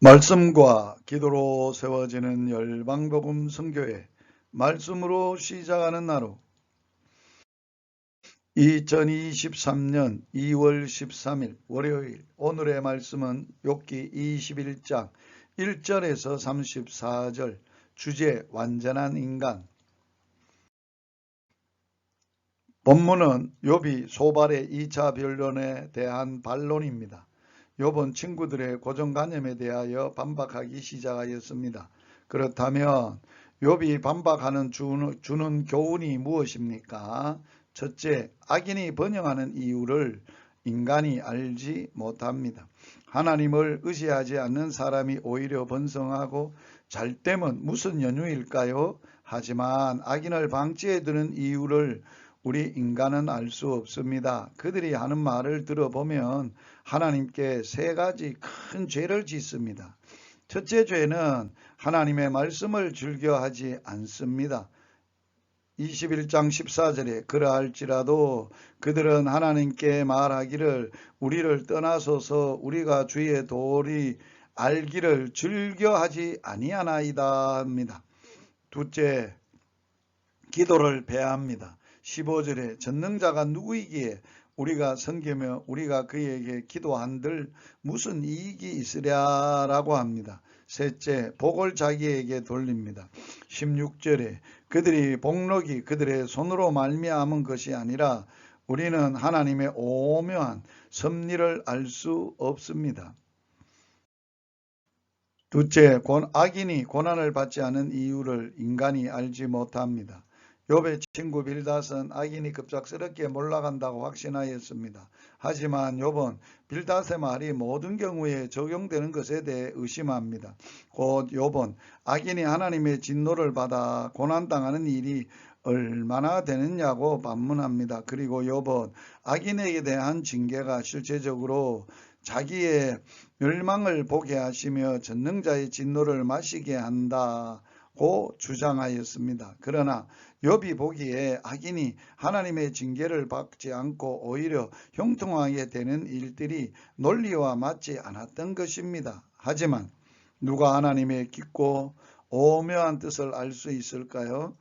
말씀과 기도로 세워지는 열방복음 선교회 말씀으로 시작하는 하루 2023년 2월 13일 월요일 오늘의 말씀은 욥기 21장 1절에서 34절 주제 완전한 인간. 본문은 욥이 소발의 2차 변론에 대한 반론입니다. 욥은 친구들의 고정관념에 대하여 반박하기 시작하였습니다. 그렇다면 욥이 반박하는 주는 교훈이 무엇입니까? 첫째, 악인이 번영하는 이유를 인간이 알지 못합니다. 하나님을 의지하지 않는 사람이 오히려 번성하고 잘되면 무슨 연유일까요? 하지만 악인을 방치해두는 이유를 우리 인간은 알 수 없습니다. 그들이 하는 말을 들어보면 하나님께 세 가지 큰 죄를 짓습니다. 첫째 죄는 하나님의 말씀을 즐겨하지 않습니다. 21장 14절에 그러할지라도 그들은 하나님께 말하기를 우리를 떠나소서 우리가 주의 도리 알기를 즐겨하지 아니하나이다 합니다. 둘째, 기도를 배합니다. 15절에 전능자가 누구이기에 우리가 섬기며 우리가 그에게 기도한들 무슨 이익이 있으랴라고 합니다. 셋째, 복을 자기에게 돌립니다. 16절에 그들이 복록이 그들의 손으로 말미암은 것이 아니라 우리는 하나님의 오묘한 섭리를 알 수 없습니다. 둘째, 악인이 고난을 받지 않은 이유를 인간이 알지 못합니다. 욥의 친구 빌닷은 악인이 급작스럽게 몰락한다고 확신하였습니다. 하지만 욥은 빌닷의 말이 모든 경우에 적용되는 것에 대해 의심합니다. 곧 욥은 악인이 하나님의 진노를 받아 고난당하는 일이 얼마나 되느냐고 반문합니다. 그리고 욥은 악인에게 대한 징계가 실제적으로 자기의 멸망을 보게 하시며 전능자의 진노를 마시게 한다고 주장하였습니다. 그러나 욥이 보기에 악인이 하나님의 징계를 받지 않고 오히려 형통하게 되는 일들이 논리와 맞지 않았던 것입니다. 하지만 누가 하나님의 깊고 오묘한 뜻을 알 수 있을까요?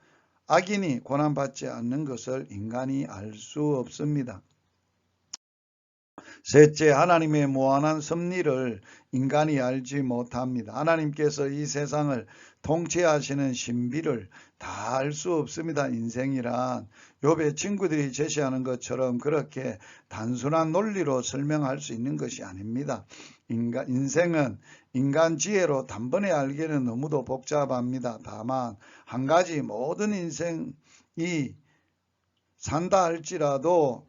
악인이 고난받지 않는 것을 인간이 알 수 없습니다. 셋째, 하나님의 무한한 섭리를 인간이 알지 못합니다. 하나님께서 이 세상을 통치하시는 신비를 다 알 수 없습니다. 인생이란 욥의 친구들이 제시하는 것처럼 그렇게 단순한 논리로 설명할 수 있는 것이 아닙니다. 인생은 인간 지혜로 단번에 알기는 너무도 복잡합니다. 다만 한 가지, 모든 인생이 산다 할지라도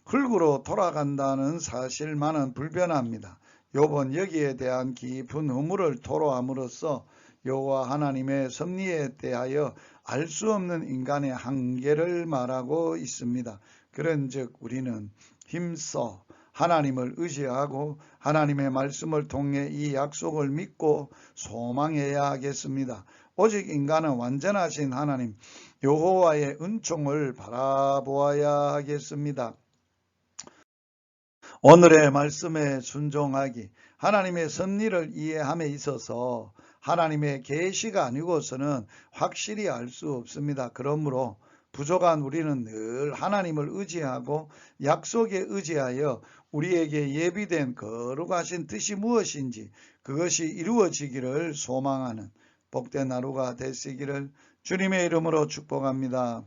흙으로 돌아간다는 사실만은 불변합니다. 욥은 여기에 대한 깊은 의무를 토로함으로써 여호와 하나님의 섭리에 대하여 알 수 없는 인간의 한계를 말하고 있습니다. 그런즉 우리는 힘써 하나님을 의지하고 하나님의 말씀을 통해 이 약속을 믿고 소망해야 하겠습니다. 오직 인간은 완전하신 하나님 여호와의 은총을 바라보아야 하겠습니다. 오늘의 말씀에 순종하기, 하나님의 섭리를 이해함에 있어서 하나님의 계시가 아니고서는 확실히 알 수 없습니다. 그러므로 부족한 우리는 늘 하나님을 의지하고 약속에 의지하여 우리에게 예비된 거룩하신 뜻이 무엇인지 그것이 이루어지기를 소망하는 복된 하루가 되시기를 주님의 이름으로 축복합니다.